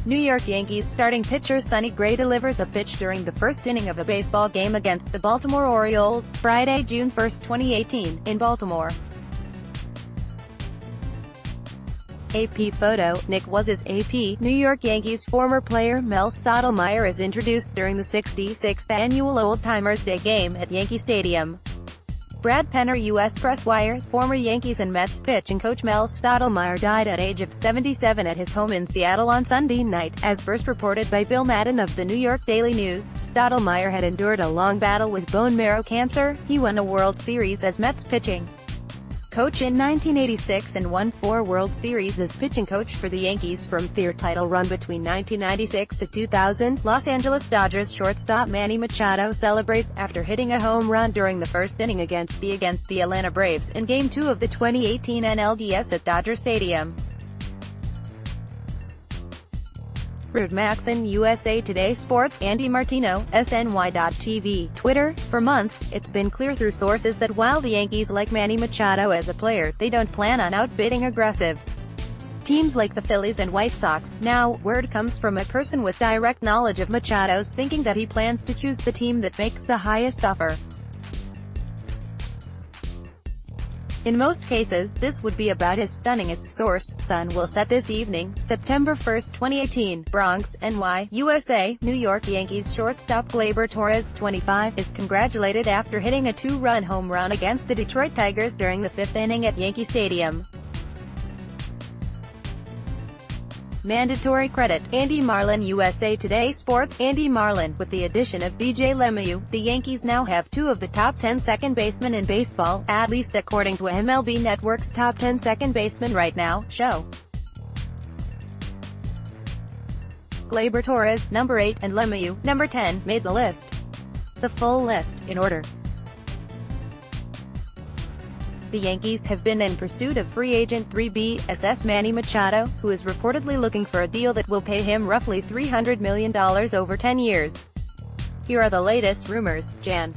New York Yankees starting pitcher Sonny Gray delivers a pitch during the first inning of a baseball game against the Baltimore Orioles, Friday, June 1, 2018, in Baltimore. AP photo. Nick was his AP. New York Yankees former player Mel Stottlemyre is introduced during the 66th annual Old Timers Day game at Yankee Stadium. Brad Penner-US PRESSWIRE. Former Yankees and Mets pitching coach Mel Stottlemyre died at age of 77 at his home in Seattle on Sunday night, as first reported by Bill Madden of the New York Daily News. Stottlemyre had endured a long battle with bone marrow cancer. He won a World Series as Mets pitching coach in 1986 and won 4 World Series as pitching coach for the Yankees from their title run between 1996 to 2000. Los Angeles Dodgers shortstop Manny Machado celebrates after hitting a home run during the first inning against the Atlanta Braves in Game 2 of the 2018 NLDS at Dodger Stadium. Maxon, USA Today Sports. Andy Martino, SNY.TV. Twitter. For months, it's been clear through sources that while the Yankees like Manny Machado as a player, they don't plan on outbidding aggressive teams like the Phillies and White Sox. Now, word comes from a person with direct knowledge of Machado's thinking that he plans to choose the team that makes the highest offer. In most cases, this would be about his stunningest source. Sun will set this evening, September 1, 2018, Bronx, NY, USA. New York Yankees shortstop Gleyber Torres, 25, is congratulated after hitting a 2-run home run against the Detroit Tigers during the 5th inning at Yankee Stadium. Mandatory credit. Andy Marlin, USA Today Sports. Andy Marlin. With the addition of DJ LeMahieu, the Yankees now have 2 of the top 10 second basemen in baseball, at least according to MLB Network's Top 10 Second Basemen Right Now show. Gleyber Torres, number 8, and LeMahieu, number 10, made the list. The full list, in order. The Yankees have been in pursuit of free agent 3B/SS Manny Machado, who is reportedly looking for a deal that will pay him roughly $300 million over 10 years. Here are the latest rumors. Jan.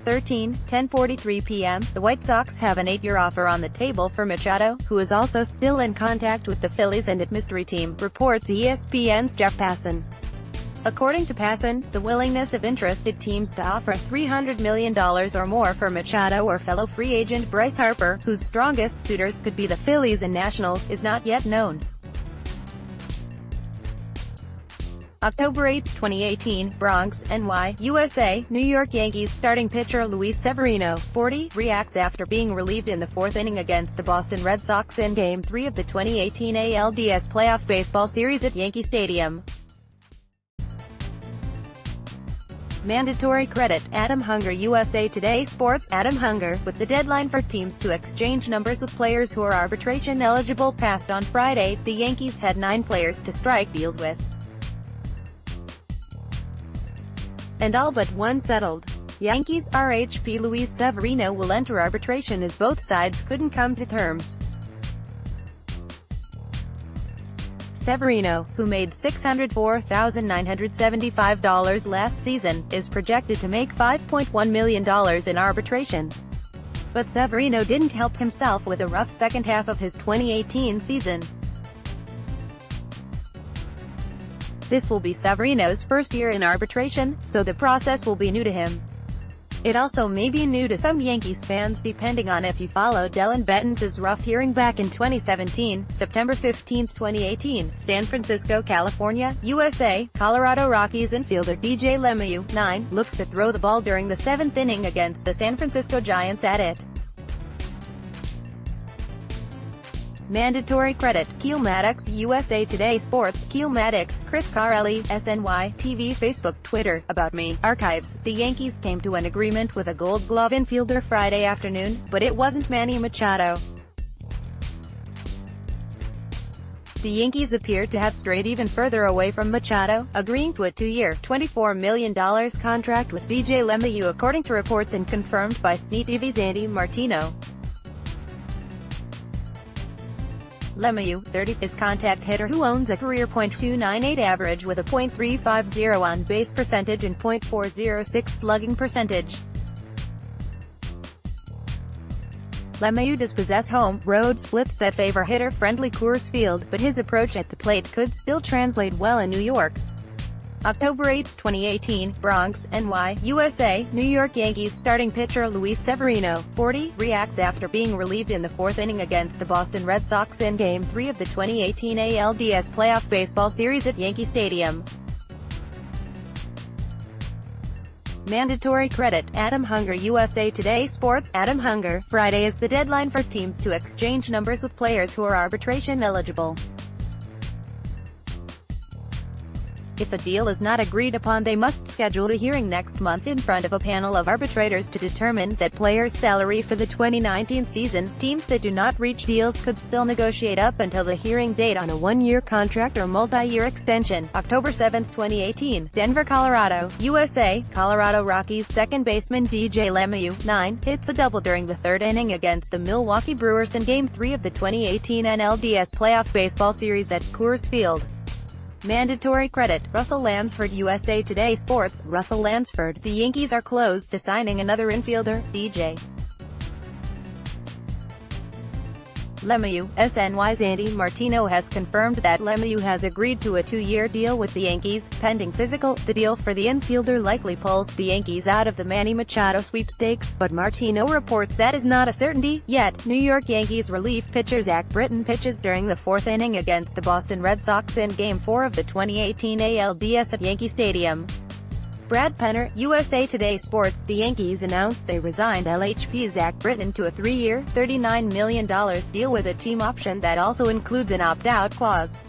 13, 10:43 p.m. The White Sox have an 8-year offer on the table for Machado, who is also still in contact with the Phillies and at mystery team, reports ESPN's Jeff Passan. According to Passan, the willingness of interested teams to offer $300 million or more for Machado or fellow free agent Bryce Harper, whose strongest suitors could be the Phillies and Nationals, is not yet known. October 8, 2018, Bronx, NY, USA. New York Yankees starting pitcher Luis Severino, 40, reacts after being relieved in the 4th inning against the Boston Red Sox in Game 3 of the 2018 ALDS Playoff Baseball Series at Yankee Stadium. Mandatory credit. Adam Hunger, USA Today Sports. Adam Hunger, with the deadline for teams to exchange numbers with players who are arbitration eligible passed on Friday, the Yankees had 9 players to strike deals with, and all but one settled. Yankees RHP Luis Severino will enter arbitration as both sides couldn't come to terms. Severino, who made $604,975 last season, is projected to make $5.1 million in arbitration. But Severino didn't help himself with a rough second half of his 2018 season. This will be Severino's first year in arbitration, so the process will be new to him. It also may be new to some Yankees fans depending on if you followed Dellin Betances' rough hearing back in 2017, September 15, 2018, San Francisco, California, USA. Colorado Rockies infielder DJ LeMahieu, 9, looks to throw the ball during the 7th inning against the San Francisco Giants at it. Mandatory credit. Keel Maddox, USA Today Sports. Keel Maddox, Chris Carelli, SNY, TV, Facebook, Twitter. About Me. Archives. The Yankees came to an agreement with a Gold Glove infielder Friday afternoon, but it wasn't Manny Machado. The Yankees appeared to have strayed even further away from Machado, agreeing to a 2-year, $24 million contract with DJ LeMahieu, according to reports and confirmed by SNY TV's Andy Martino. LeMahieu, 30, is contact hitter who owns a career .298 average with a .350 on-base percentage and .406 slugging percentage. LeMahieu does possess home-road splits that favor hitter-friendly Coors Field, but his approach at the plate could still translate well in New York. October 8, 2018, Bronx, NY, USA, New York Yankees starting pitcher Luis Severino, 40, reacts after being relieved in the fourth inning against the Boston Red Sox in Game 3 of the 2018 ALDS playoff baseball series at Yankee Stadium. Mandatory credit, Adam Hunger. USA Today Sports. Adam Hunger, Friday is the deadline for teams to exchange numbers with players who are arbitration eligible. If a deal is not agreed upon, they must schedule a hearing next month in front of a panel of arbitrators to determine that player's salary for the 2019 season. Teams that do not reach deals could still negotiate up until the hearing date on a one-year contract or multi-year extension. October 7, 2018, Denver, Colorado, USA, Colorado Rockies second baseman DJ LeMahieu, 9, hits a double during the third inning against the Milwaukee Brewers in Game 3 of the 2018 NLDS playoff baseball series at Coors Field. Mandatory credit, Russell Lansford. USA Today Sports. Russell Lansford. The Yankees are close to signing another infielder, DJ LeMahieu. SNY's Andy Martino has confirmed that LeMahieu has agreed to a 2-year deal with the Yankees, pending physical. The deal for the infielder likely pulls the Yankees out of the Manny Machado sweepstakes, but Martino reports that is not a certainty yet. New York Yankees relief pitcher Zach Britton pitches during the fourth inning against the Boston Red Sox in Game 4 of the 2018 ALDS at Yankee Stadium. Brad Penner. USA Today Sports. The Yankees announced they resigned LHP Zach Britton to a 3-year, $39 million deal with a team option that also includes an opt-out clause.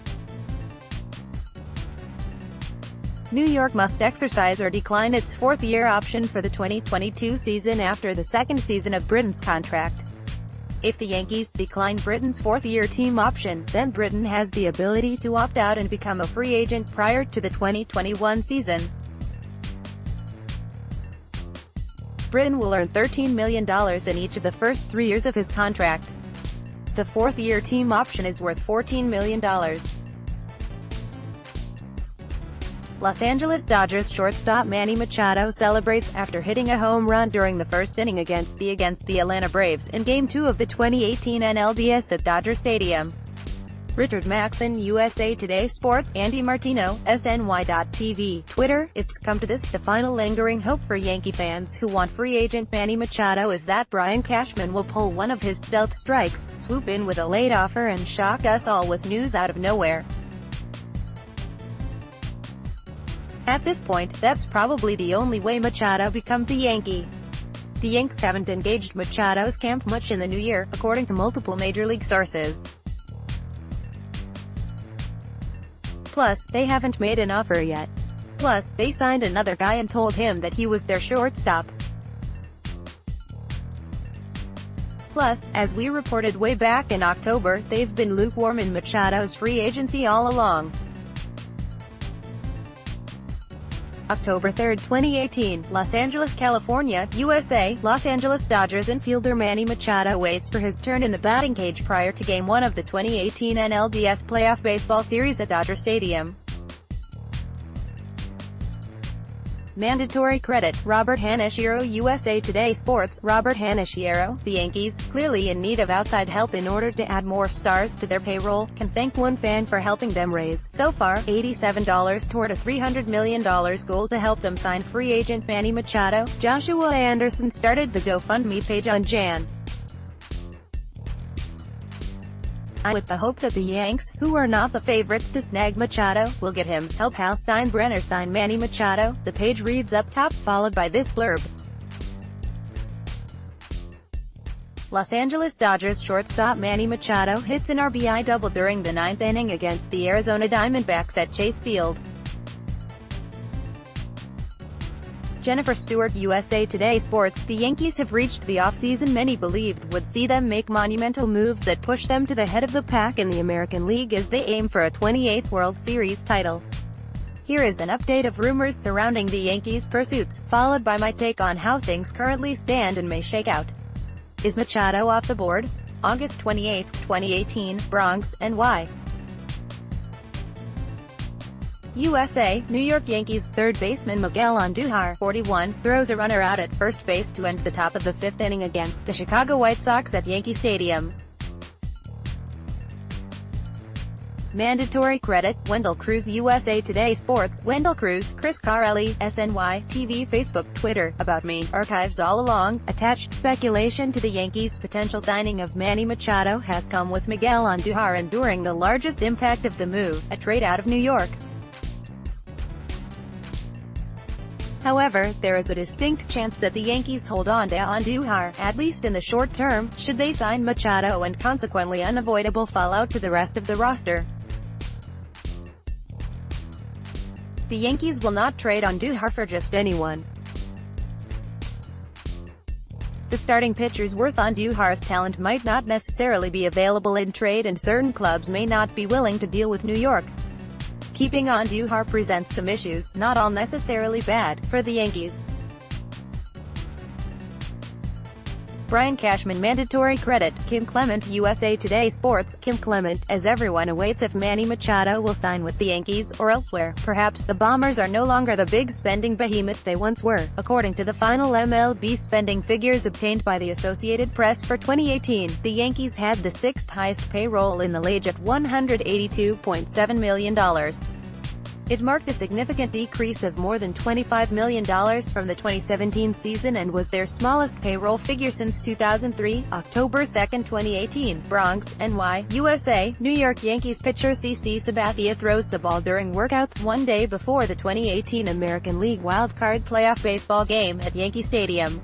New York must exercise or decline its fourth-year option for the 2022 season after the second season of Britton's contract. If the Yankees decline Britton's fourth-year team option, then Britton has the ability to opt out and become a free agent prior to the 2021 season. Britton will earn $13 million in each of the first 3 years of his contract. The fourth-year team option is worth $14 million. Los Angeles Dodgers shortstop Manny Machado celebrates after hitting a home run during the first inning against the Atlanta Braves in Game 2 of the 2018 NLDS at Dodger Stadium. Richard Maxson. USA Today Sports. Andy Martino, SNY.TV. Twitter. It's come to this, the final lingering hope for Yankee fans who want free agent Manny Machado is that Brian Cashman will pull one of his stealth strikes, swoop in with a late offer and shock us all with news out of nowhere. At this point, that's probably the only way Machado becomes a Yankee. The Yanks haven't engaged Machado's camp much in the new year, according to multiple major league sources. Plus, they haven't made an offer yet. Plus, they signed another guy and told him that he was their shortstop. Plus, as we reported way back in October, they've been lukewarm in Machado's free agency all along. October 3, 2018, Los Angeles, California, USA. Los Angeles Dodgers infielder Manny Machado waits for his turn in the batting cage prior to Game 1 of the 2018 NLDS playoff baseball series at Dodger Stadium. Mandatory credit, Robert Hanashiro. USA Today Sports. Robert Hanashiro. The Yankees, clearly in need of outside help in order to add more stars to their payroll, can thank one fan for helping them raise, so far, $87 toward a $300 million goal to help them sign free agent Manny Machado. Joshua Anderson started the GoFundMe page on Jan. with the hope that the Yanks, who are not the favorites to snag Machado, will get him. Help Hal Steinbrenner sign Manny Machado. The page reads up top, followed by this blurb. Los Angeles Dodgers shortstop Manny Machado hits an RBI double during the ninth inning against the Arizona Diamondbacks at Chase Field. Jennifer Stewart, USA Today Sports. The Yankees have reached the offseason many believed would see them make monumental moves that push them to the head of the pack in the American League as they aim for a 28th World Series title. Here is an update of rumors surrounding the Yankees' pursuits, followed by my take on how things currently stand and may shake out. Is Machado off the board? August 28, 2018, Bronx, NY. USA, New York Yankees third baseman Miguel Andujar, 41, throws a runner out at first base to end the top of the fifth inning against the Chicago White Sox at Yankee Stadium. Mandatory credit, Wendell Cruz. USA Today Sports, Wendell Cruz, Chris Carelli, SNY, TV, Facebook, Twitter, About Me, Archives all along, attached. Speculation to the Yankees' potential signing of Manny Machado has come with Miguel Andujar enduring the largest impact of the move, a trade out of New York. However, there is a distinct chance that the Yankees hold on to Andujar, at least in the short term, should they sign Machado, and consequently unavoidable fallout to the rest of the roster. The Yankees will not trade Andujar for just anyone. The starting pitcher's worth Andujar's talent might not necessarily be available in trade, and certain clubs may not be willing to deal with New York. Keeping Andujar presents some issues, not all necessarily bad, for the Yankees. Brian Cashman. Mandatory credit, Kim Clement. USA Today Sports, Kim Clement, as everyone awaits if Manny Machado will sign with the Yankees, or elsewhere. Perhaps the Bombers are no longer the big spending behemoth they once were, according to the final MLB spending figures obtained by the Associated Press for 2018. The Yankees had the sixth highest payroll in the league at $182.7 million. It marked a significant decrease of more than $25 million from the 2017 season and was their smallest payroll figure since 2003. October 2, 2018, Bronx, NY, USA, New York Yankees pitcher CC Sabathia throws the ball during workouts one day before the 2018 American League wildcard playoff baseball game at Yankee Stadium.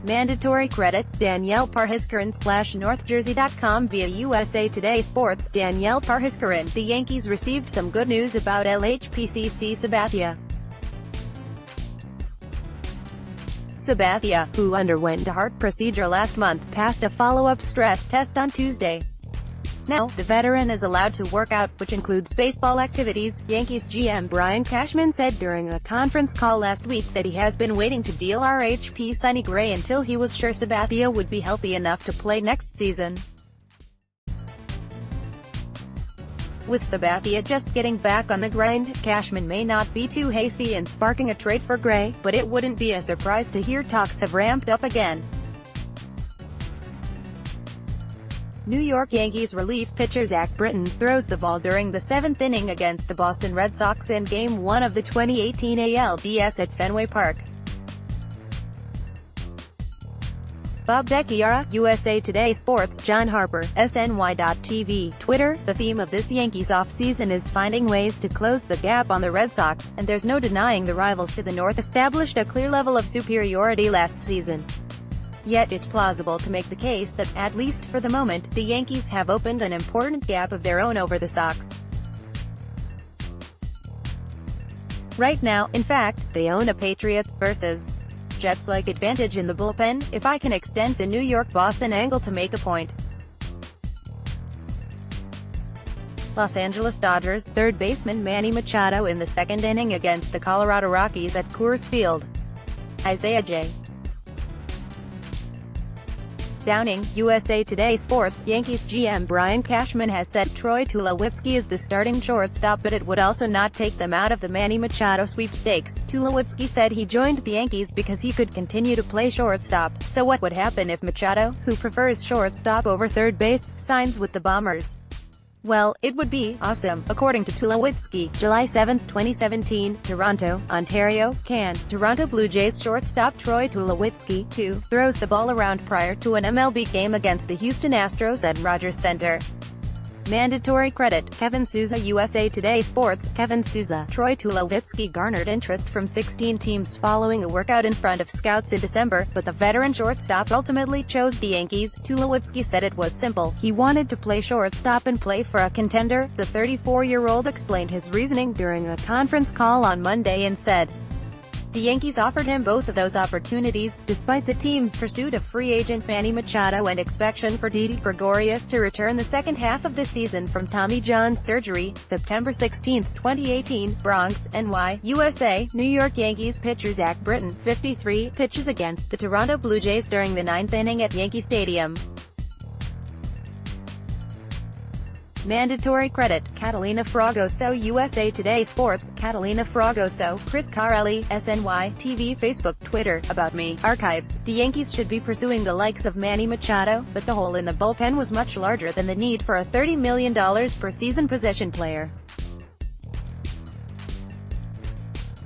Mandatory credit, Danielle Parhiskaran /NorthJersey.com via USA Today Sports, Danielle Parhiskaran. The Yankees received some good news about LHPCC Sabathia. Sabathia, who underwent a heart procedure last month, passed a follow-up stress test on Tuesday. Now, the veteran is allowed to work out, which includes baseball activities. Yankees GM Brian Cashman said during a conference call last week that he has been waiting to deal RHP Sonny Gray until he was sure Sabathia would be healthy enough to play next season. With Sabathia just getting back on the grind, Cashman may not be too hasty in sparking a trade for Gray, but it wouldn't be a surprise to hear talks have ramped up again. New York Yankees relief pitcher Zach Britton throws the ball during the seventh inning against the Boston Red Sox in Game 1 of the 2018 ALDS at Fenway Park. Bob Becchiara. USA Today Sports, John Harper, SNY.TV, Twitter. The theme of this Yankees offseason is finding ways to close the gap on the Red Sox, and there's no denying the rivals to the north established a clear level of superiority last season. Yet it's plausible to make the case that, at least for the moment, the Yankees have opened an important gap of their own over the Sox. Right now, in fact, they own a Patriots versus Jets-like advantage in the bullpen, if I can extend the New York-Boston angle to make a point. Los Angeles Dodgers third baseman Manny Machado in the second inning against the Colorado Rockies at Coors Field. Isaiah J. Downing. USA Today Sports, Yankees GM Brian Cashman has said Troy Tulowitzki is the starting shortstop, but it would also not take them out of the Manny Machado sweepstakes. Tulowitzki said he joined the Yankees because he could continue to play shortstop. So what would happen if Machado, who prefers shortstop over third base, signs with the Bombers? Well, it would be awesome, according to Tulowitzki. July 7, 2017, Toronto, Ontario, Can. Toronto Blue Jays shortstop Troy Tulowitzki, 2, throws the ball around prior to an MLB game against the Houston Astros at Rogers Center. Mandatory credit, Kevin Souza. USA Today Sports, Kevin Souza. Troy Tulowitzki garnered interest from 16 teams following a workout in front of scouts in December, but the veteran shortstop ultimately chose the Yankees. Tulowitzki said it was simple. He wanted to play shortstop and play for a contender. The 34-year-old explained his reasoning during a conference call on Monday and said, The Yankees offered him both of those opportunities, despite the team's pursuit of free agent Manny Machado and expectation for Didi Gregorius to return the second half of the season from Tommy John surgery. September 16, 2018, Bronx, NY, USA. New York Yankees pitcher Zach Britton, 53, pitches against the Toronto Blue Jays during the ninth inning at Yankee Stadium. Mandatory credit, Catalina Fragoso. USA Today Sports, Catalina Fragoso, Chris Carelli, SNY, TV, Facebook, Twitter, About Me, Archives. The Yankees should be pursuing the likes of Manny Machado, but the hole in the bullpen was much larger than the need for a $30 million per season position player.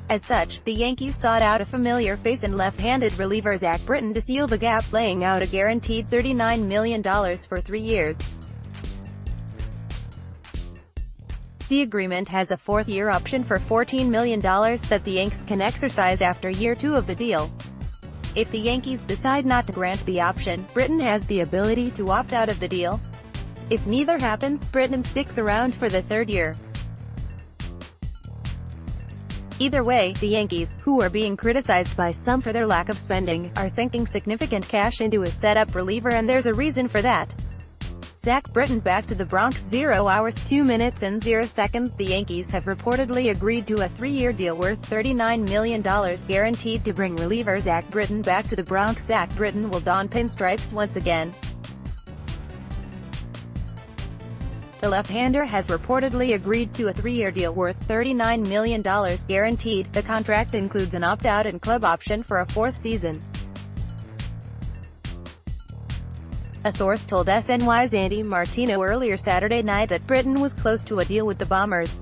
As such, the Yankees sought out a familiar face in left-handed reliever Zach Britton to seal the gap, laying out a guaranteed $39 million for 3 years. The agreement has a fourth-year option for $14 million that the Yanks can exercise after year 2 of the deal. If the Yankees decide not to grant the option, Britton has the ability to opt out of the deal. If neither happens, Britton sticks around for the 3rd year. Either way, the Yankees, who are being criticized by some for their lack of spending, are sinking significant cash into a setup reliever, and there's a reason for that. Zach Britton back to the Bronx. 0 hours 2 minutes and 0 seconds. The Yankees have reportedly agreed to a 3-year deal worth $39 million guaranteed to bring reliever Zach Britton back to the Bronx. Zach Britton will don pinstripes once again. The left-hander has reportedly agreed to a 3-year deal worth $39 million guaranteed. The contract includes an opt-out and club option for a 4th season. A source told SNY's Andy Martino earlier Saturday night that Britton was close to a deal with the Bombers.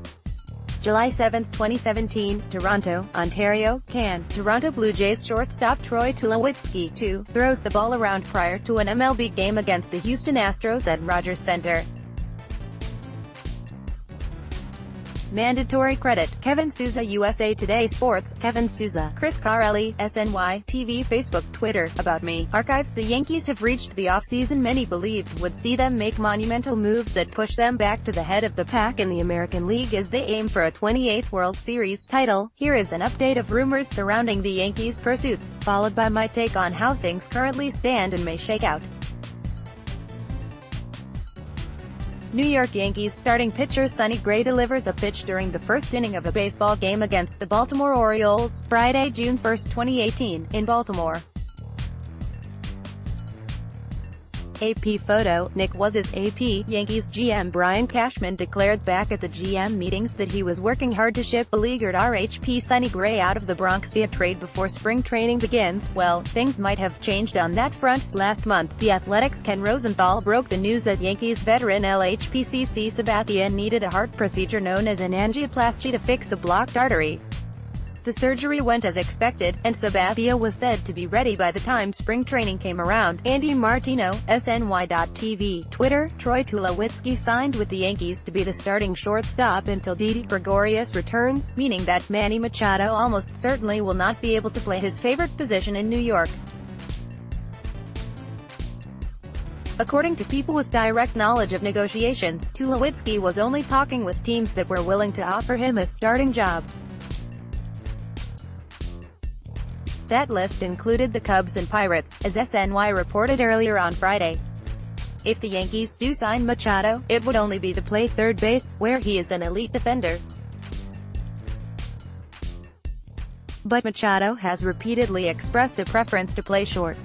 July 7, 2017, Toronto, Ontario, Can. Toronto Blue Jays shortstop Troy Tulowitzki, 2, throws the ball around prior to an MLB game against the Houston Astros at Rogers Center. Mandatory credit, Kevin Souza. USA Today Sports, Kevin Souza, Chris Carelli, SNY, TV, Facebook, Twitter, About Me, Archives. The Yankees have reached the offseason many believed would see them make monumental moves that push them back to the head of the pack in the American League as they aim for a 28th World Series title. Here is an update of rumors surrounding the Yankees' pursuits, followed by my take on how things currently stand and may shake out. New York Yankees starting pitcher Sonny Gray delivers a pitch during the first inning of a baseball game against the Baltimore Orioles, Friday, June 1, 2018, in Baltimore. AP photo, Nick was his AP. Yankees GM Brian Cashman declared back at the GM meetings that he was working hard to ship beleaguered RHP Sonny Gray out of the Bronx via trade before spring training begins. Well, things might have changed on that front. Last month, The Athletic's Ken Rosenthal broke the news that Yankees veteran LHPCC Sabathia needed a heart procedure known as an angioplasty to fix a blocked artery. The surgery went as expected, and Sabathia was said to be ready by the time spring training came around. Andy Martino, SNY.TV, Twitter, Troy Tulowitzki signed with the Yankees to be the starting shortstop until Didi Gregorius returns, meaning that Manny Machado almost certainly will not be able to play his favorite position in New York. According to people with direct knowledge of negotiations, Tulowitzki was only talking with teams that were willing to offer him a starting job. That list included the Cubs and Pirates, as SNY reported earlier on Friday. If the Yankees do sign Machado, it would only be to play third base, where he is an elite defender. But Machado has repeatedly expressed a preference to play short.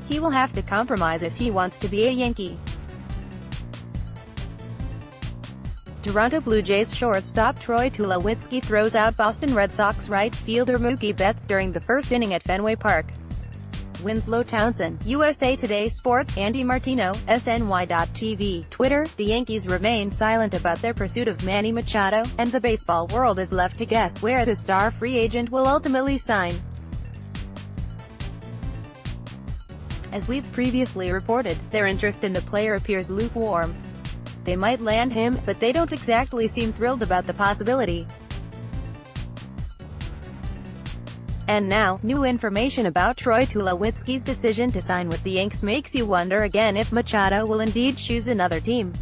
He will have to compromise if he wants to be a Yankee. Toronto Blue Jays shortstop Troy Tulowitzki throws out Boston Red Sox right fielder Mookie Betts during the first inning at Fenway Park. Winslow Townsend, USA Today Sports, Andy Martino, SNY.TV, Twitter. The Yankees remain silent about their pursuit of Manny Machado, and the baseball world is left to guess where the star free agent will ultimately sign. As we've previously reported, their interest in the player appears lukewarm. They might land him, but they don't exactly seem thrilled about the possibility. And now, new information about Troy Tulowitzki's decision to sign with the Yanks makes you wonder again if Machado will indeed choose another team.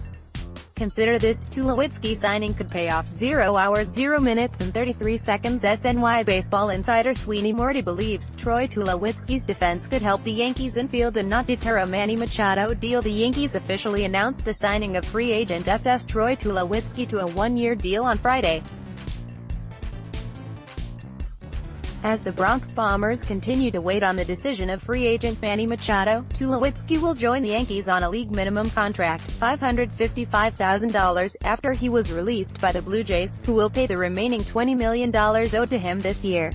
Consider this, Tulowitzki signing could pay off. 0 hours 0 minutes and 33 seconds. SNY baseball insider Sweeney Morty believes Troy Tulowitzki's defense could help the Yankees infield and not deter a Manny Machado deal. The Yankees officially announced the signing of free agent SS Troy Tulowitzki to a 1-year deal on Friday. As the Bronx Bombers continue to wait on the decision of free agent Manny Machado, Tulowitzki will join the Yankees on a league minimum contract, $555,000, after he was released by the Blue Jays, who will pay the remaining $20 million owed to him this year.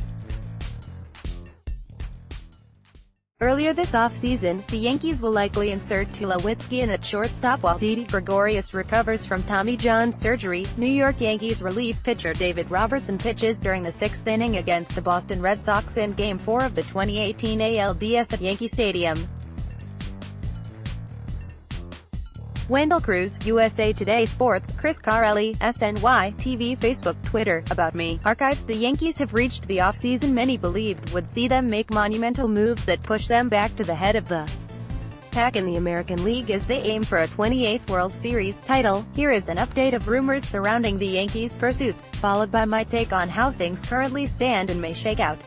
Earlier this offseason, the Yankees will likely insert Tulowitzki in at shortstop while Didi Gregorius recovers from Tommy John surgery. New York Yankees relief pitcher David Robertson pitches during the sixth inning against the Boston Red Sox in Game 4 of the 2018 ALDS at Yankee Stadium. Wendell Cruz, USA Today Sports, Chris Carelli, SNY, TV, Facebook, Twitter, About Me, Archives. The Yankees have reached the offseason many believed would see them make monumental moves that push them back to the head of the pack in the American League as they aim for a 28th World Series title. Here is an update of rumors surrounding the Yankees' pursuits, followed by my take on how things currently stand and may shake out.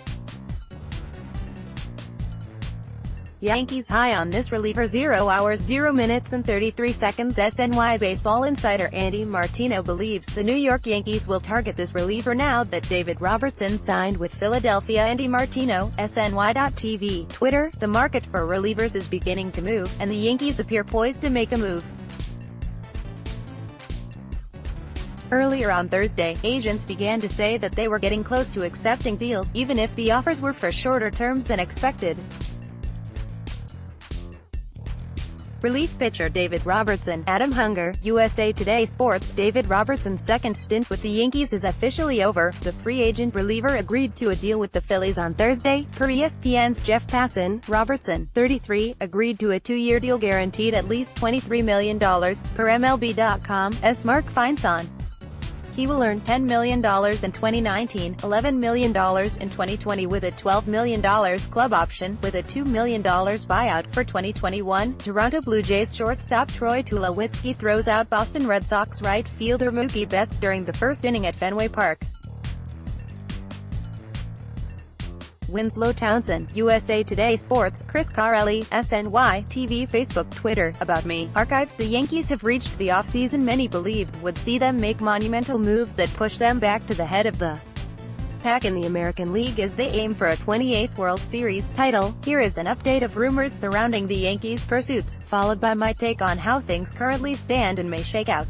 Yankees high on this reliever. 0 hours 0 minutes and 33 seconds. SNY Baseball insider Andy Martino believes the New York Yankees will target this reliever now that David Robertson signed with Philadelphia. Andy Martino, SNY.TV, Twitter. The market for relievers is beginning to move, and the Yankees appear poised to make a move. Earlier on Thursday, agents began to say that they were getting close to accepting deals, even if the offers were for shorter terms than expected. Relief pitcher David Robertson, Adam Hunger, USA Today Sports. David Robertson's second stint with the Yankees is officially over. The free agent reliever agreed to a deal with the Phillies on Thursday. Per ESPN's Jeff Passan, Robertson, 33, agreed to a 2-year deal guaranteed at least $23 million. Per MLB.com's Mark Feinson, he will earn $10 million in 2019, $11 million in 2020 with a $12 million club option, with a $2 million buyout for 2021. Toronto Blue Jays shortstop Troy Tulowitzki throws out Boston Red Sox right fielder Mookie Betts during the first inning at Fenway Park. Winslow Townsend, USA Today Sports, Chris Carelli, SNY, TV, Facebook, Twitter, About Me, Archives. The Yankees have reached the offseason many believed would see them make monumental moves that push them back to the head of the pack in the American League as they aim for a 28th World Series title. Here is an update of rumors surrounding the Yankees' pursuits, followed by my take on how things currently stand and may shake out.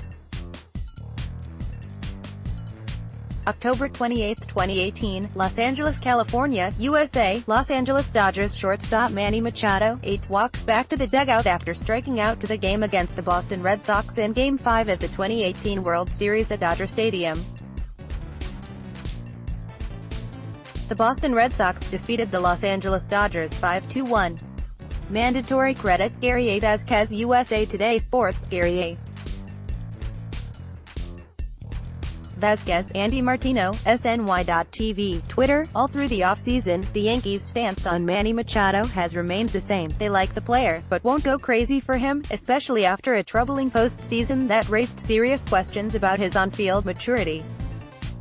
October 28, 2018, Los Angeles, California, USA. Los Angeles Dodgers shortstop Manny Machado, 8, walks back to the dugout after striking out to the game against the Boston Red Sox in Game 5 of the 2018 World Series at Dodger Stadium. The Boston Red Sox defeated the Los Angeles Dodgers 5-1. Mandatory credit, Gary A. Vasquez, USA Today Sports, Gary A. Vasquez, Andy Martino, SNY.TV, Twitter. All through the offseason, the Yankees' stance on Manny Machado has remained the same. They like the player, but won't go crazy for him, especially after a troubling postseason that raised serious questions about his on-field maturity.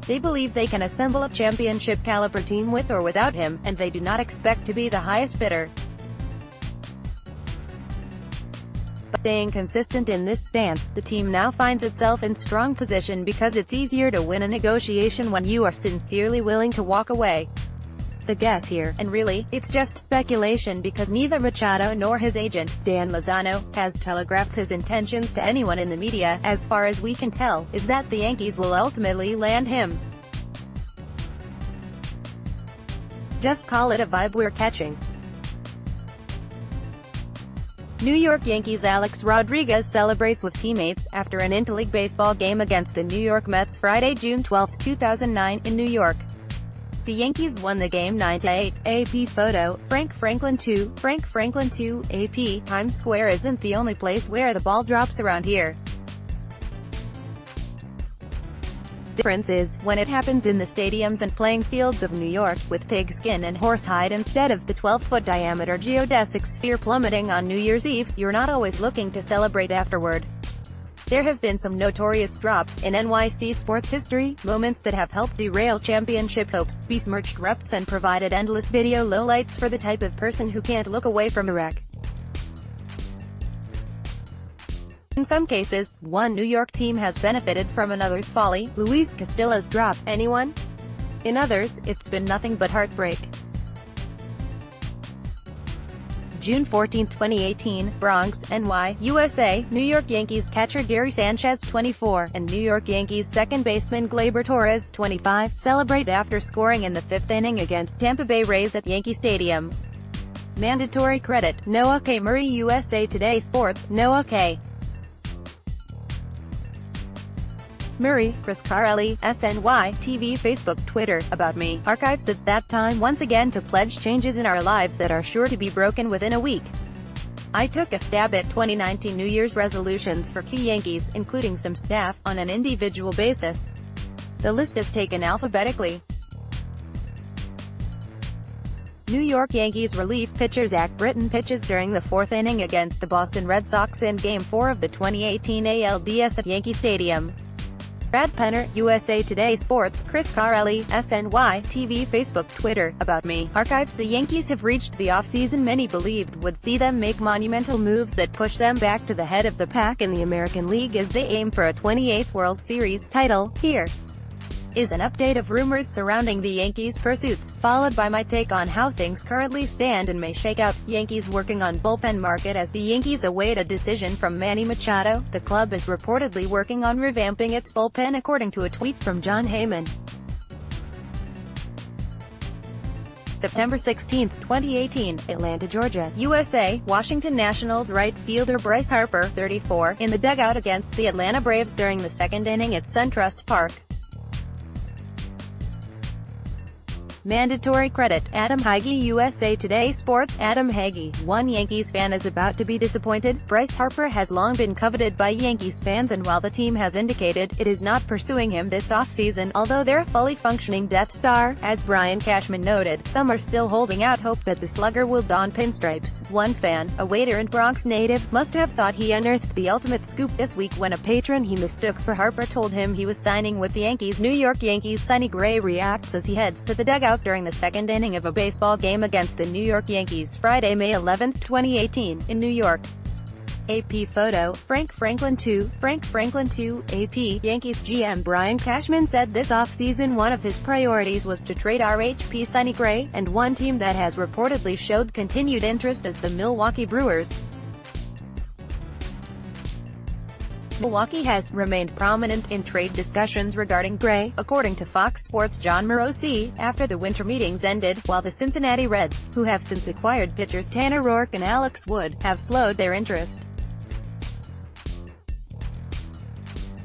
They believe they can assemble a championship-caliber team with or without him, and they do not expect to be the highest bidder. Staying consistent in this stance, the team now finds itself in strong position because it's easier to win a negotiation when you are sincerely willing to walk away. The guess here, and really, it's just speculation because neither Machado nor his agent, Dan Lozano, has telegraphed his intentions to anyone in the media. As far as we can tell, is that the Yankees will ultimately land him. Just call it a vibe we're catching. New York Yankees Alex Rodriguez celebrates with teammates after an interleague baseball game against the New York Mets Friday, June 12, 2009, in New York. The Yankees won the game 9-8. AP photo, Frank Franklin 2. Frank Franklin 2, AP. Times Square isn't the only place where the ball drops around here. The difference is, when it happens in the stadiums and playing fields of New York, with pigskin and horsehide instead of the 12-foot diameter geodesic sphere plummeting on New Year's Eve, you're not always looking to celebrate afterward. There have been some notorious drops in NYC sports history, moments that have helped derail championship hopes, besmirched reps and provided endless video lowlights for the type of person who can't look away from a wreck. In some cases, one New York team has benefited from another's folly. Luis Castillo's drop. Anyone? In others, it's been nothing but heartbreak. June 14, 2018, Bronx, NY, USA, New York Yankees catcher Gary Sanchez, 24, and New York Yankees second baseman Gleyber Torres, 25, celebrate after scoring in the fifth inning against Tampa Bay Rays at Yankee Stadium. Mandatory credit, Noah K. Murray. USA Today Sports, Noah K. Murray, Chris Carelli, SNY, TV, Facebook, Twitter, About Me, archives. It's that time once again to pledge changes in our lives that are sure to be broken within a week. I took a stab at 2019 New Year's resolutions for key Yankees, including some staff, on an individual basis. The list is taken alphabetically. New York Yankees relief pitcher Zach Britton pitches during the fourth inning against the Boston Red Sox in Game 4 of the 2018 ALDS at Yankee Stadium. Brad Penner, USA Today Sports, Chris Carelli, SNY, TV, Facebook, Twitter, About Me, archives. The Yankees have reached the offseason many believed would see them make monumental moves that push them back to the head of the pack in the American League as they aim for a 28th World Series title. Here is an update of rumors surrounding the Yankees' pursuits, followed by my take on how things currently stand and may shake out. Yankees working on bullpen market. As the Yankees await a decision from Manny Machado, the club is reportedly working on revamping its bullpen, according to a tweet from Jon Heyman. September 16, 2018, Atlanta, Georgia, USA, Washington Nationals right fielder Bryce Harper, 34, in the dugout against the Atlanta Braves during the second inning at SunTrust Park. Mandatory credit, Adam Hagee. USA Today Sports, Adam Hagee. One Yankees fan is about to be disappointed. Bryce Harper has long been coveted by Yankees fans, and while the team has indicated it is not pursuing him this offseason, although they're a fully functioning Death Star, as Brian Cashman noted, some are still holding out hope that the slugger will don pinstripes. One fan, a waiter and Bronx native, must have thought he unearthed the ultimate scoop this week when a patron he mistook for Harper told him he was signing with the Yankees. New York Yankees Sonny Gray reacts as he heads to the dugout during the second inning of a baseball game against the New York Yankees Friday, May 11, 2018, in New York. AP photo, Frank Franklin 2, AP, Yankees GM Brian Cashman said this offseason one of his priorities was to trade RHP Sonny Gray, and one team that has reportedly showed continued interest is the Milwaukee Brewers. Milwaukee has remained prominent in trade discussions regarding Gray, according to Fox Sports' Jon Morosi, after the winter meetings ended, while the Cincinnati Reds, who have since acquired pitchers Tanner Roark and Alex Wood, have slowed their interest.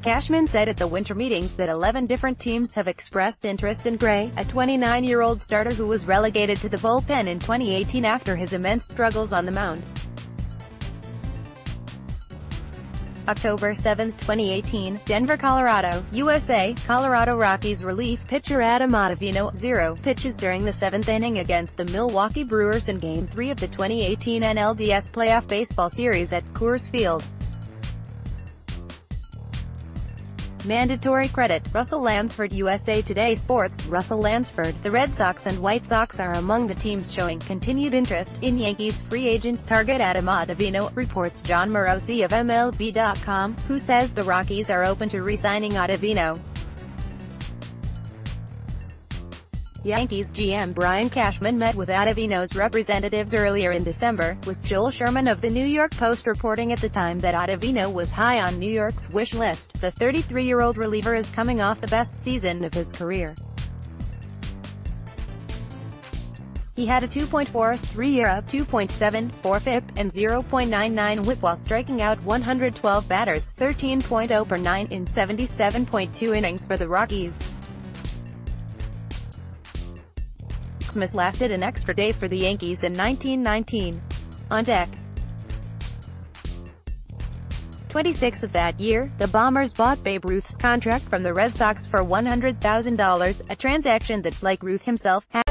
Cashman said at the winter meetings that 11 different teams have expressed interest in Gray, a 29-year-old starter who was relegated to the bullpen in 2018 after his immense struggles on the mound. October 7, 2018, Denver, Colorado, USA, Colorado Rockies relief pitcher Adam Ottavino, 0, pitches during the seventh inning against the Milwaukee Brewers in Game 3 of the 2018 NLDS Playoff Baseball Series at Coors Field. Mandatory credit, Russell Lansford. USA Today Sports, Russell Lansford. The Red Sox and White Sox are among the teams showing continued interest in Yankees free agent target Adam Ottavino, reports Jon Morosi of MLB.com, who says the Rockies are open to re-signing Ottavino. Yankees GM Brian Cashman met with Ottavino's representatives earlier in December, with Joel Sherman of the New York Post reporting at the time that Ottavino was high on New York's wish list. The 33-year-old reliever is coming off the best season of his career. He had a 2.43 ERA, 2.74 FIP, and 0.99 WHIP while striking out 112 batters, 13.0 per 9, in 77.2 innings for the Rockies. Christmas lasted an extra day for the Yankees in 1919. On deck 26 of that year, the Bombers bought Babe Ruth's contract from the Red Sox for $100,000, a transaction that, like Ruth himself, had